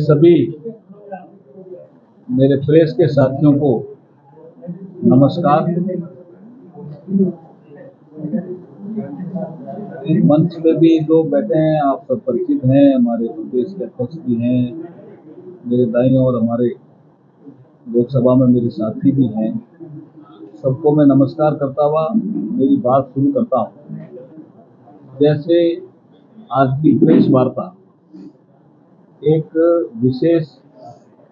सभी मेरे प्रेस के साथियों को नमस्कार। इस मंच पे भी जो बैठे हैं आप सब परिचित हैं, हमारे प्रदेश के अध्यक्ष भी हैं, मेरे दाईं और हमारे लोकसभा में मेरे साथी भी हैं। सबको मैं नमस्कार करता हुआ मेरी बात शुरू करता हूँ। जैसे आज की प्रेस वार्ता एक विशेष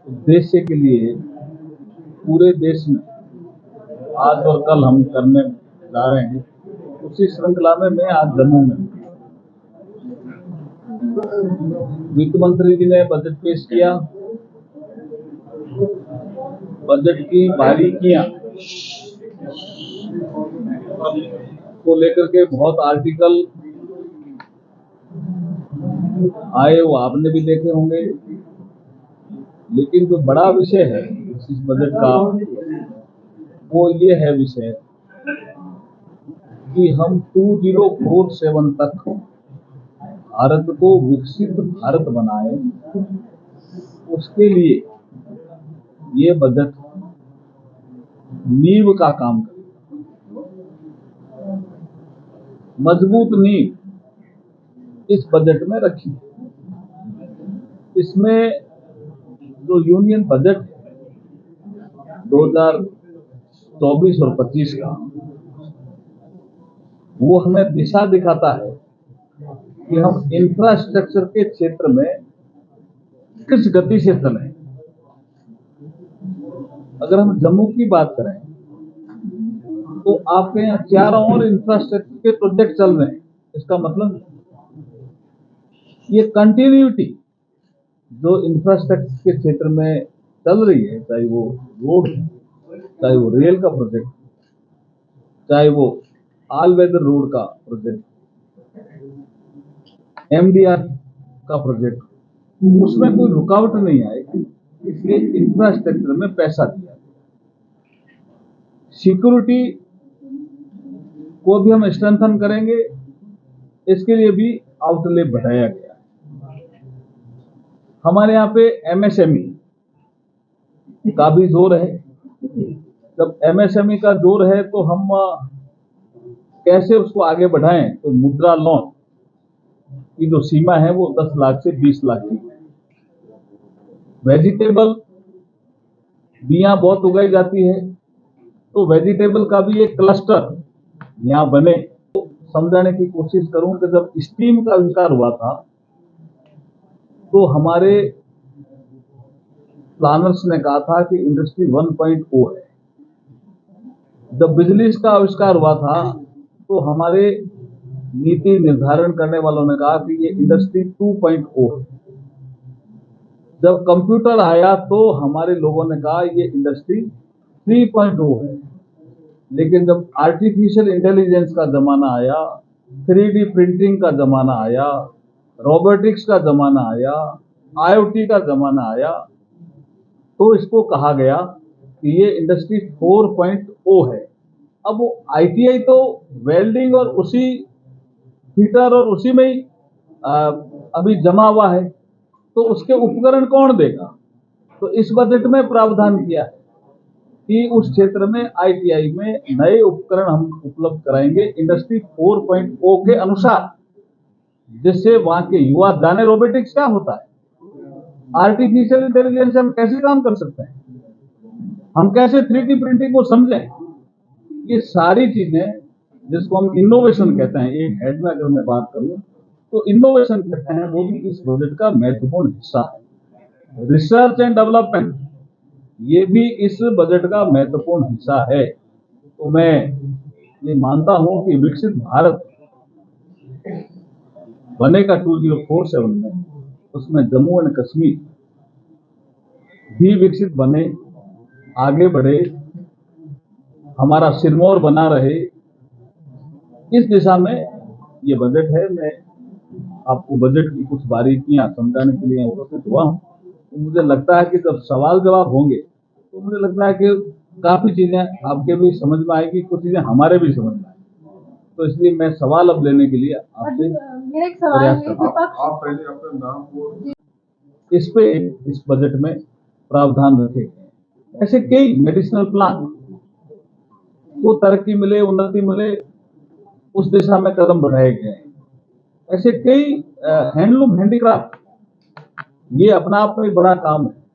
उद्देश्य के लिए पूरे देश में आज और कल हम करने जा रहे हैं, उसी श्रृंखला में मैं आज जम्मू में वित्त मंत्री जी ने बजट पेश किया। बजट की बारीकियां को लेकर के बहुत आर्टिकल आए, वो आपने भी देखे होंगे। लेकिन जो बड़ा विषय है इस बजट का वो ये है विषय कि हम 2047 तक भारत को विकसित भारत बनाए। उसके लिए ये बजट नींव का काम करे, मजबूत नींव इस बजट में रखी। इसमें जो यूनियन बजट 2024 और 25 का वो हमें दिशा दिखाता है कि हम इंफ्रास्ट्रक्चर के क्षेत्र में किस गति से चलें। अगर हम जम्मू की बात करें तो आपके यहाँ चारों ओर इंफ्रास्ट्रक्चर के प्रोजेक्ट चल रहे हैं। इसका मतलब ये कंटिन्यूटी जो इंफ्रास्ट्रक्चर के क्षेत्र में चल रही है, चाहे वो रोड, चाहे वो रेल का प्रोजेक्ट, चाहे वो ऑल वेदर रोड का प्रोजेक्ट, MDR का प्रोजेक्ट, उसमें कोई रुकावट नहीं आएगी। इसलिए इंफ्रास्ट्रक्चर में पैसा दिया। सिक्योरिटी को भी हम स्ट्रेंथन करेंगे, इसके लिए भी आउटले बढ़ाया गया। हमारे यहाँ पे MSME का भी जोर है। जब MSME का जोर है तो हम कैसे उसको आगे बढ़ाएं, तो मुद्रा लोन की जो सीमा है वो 10 लाख से 20 लाख की है। वेजिटेबल बियां बहुत उगाई जाती है, तो वेजिटेबल का भी एक क्लस्टर यहाँ बने। तो समझाने की कोशिश करूं कि जब स्टीम का आविष्कार हुआ था तो हमारे प्लानर्स ने कहा था कि इंडस्ट्री 1.0 है। जब बिजली का आविष्कार हुआ था तो हमारे नीति निर्धारण करने वालों ने कहा कि ये इंडस्ट्री 2.0 है। जब कंप्यूटर आया तो हमारे लोगों ने कहा ये इंडस्ट्री 3.0 है। लेकिन जब आर्टिफिशियल इंटेलिजेंस का जमाना आया, 3D प्रिंटिंग का जमाना आया, रोबोटिक्स का जमाना आया, IoT का जमाना आया, तो इसको कहा गया कि ये इंडस्ट्री 4.0 है। अब वो ITI तो वेल्डिंग और उसी हीटर और उसी में ही अभी जमा हुआ है, तो उसके उपकरण कौन देगा? तो इस बजट में प्रावधान किया है कि उस क्षेत्र में ITI में नए उपकरण हम उपलब्ध कराएंगे इंडस्ट्री 4.0 के अनुसार, जिससे वहां के युवा जाने रोबोटिक्स क्या होता है, आर्टिफिशियल इंटेलिजेंस हम कैसे काम कर सकते हैं, हम कैसे 3D प्रिंटिंग को समझें। ये सारी चीजें जिसको हम इनोवेशन कहते हैं, एक हेड में अगर मैं बात करूं तो इनोवेशन कहते हैं, वो भी इस प्रोजेक्ट का महत्वपूर्ण हिस्सा है। रिसर्च एंड डेवलपमेंट ये भी इस बजट का महत्वपूर्ण हिस्सा है। तो मैं ये मानता हूं कि विकसित भारत बनेगा 2047 में, उसमें जम्मू एंड कश्मीर भी विकसित बने, आगे बढ़े, हमारा सिरमौर बना रहे। इस दिशा में ये बजट है। मैं आपको बजट की कुछ बारीकियां समझाने के लिए उपस्थित हुआ हूं। तो मुझे लगता है कि जब सवाल जवाब होंगे तो मुझे लगता है कि काफी चीजें आपके भी समझ में आएगी, कुछ चीजें हमारे भी समझ में आएगी। तो इसलिए मैं सवाल अब लेने के लिए आपसे मेरा एक सवाल है कि आप पहले अपना नाम इस पे इस बजट में प्रावधान रखे गए। ऐसे कई मेडिसिनल प्लांट को तरक्की मिले, उन्नति मिले, उस दिशा में कदम बढ़ाए गए हैं। ऐसे कई हैंडलूम हैंडीक्राफ्ट, ये अपना आप में बड़ा काम है।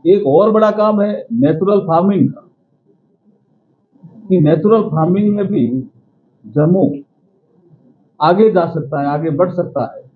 एक और बड़ा काम है नेचुरल फार्मिंग का, कि नेचुरल फार्मिंग में भी जम्मू आगे जा सकता है, आगे बढ़ सकता है।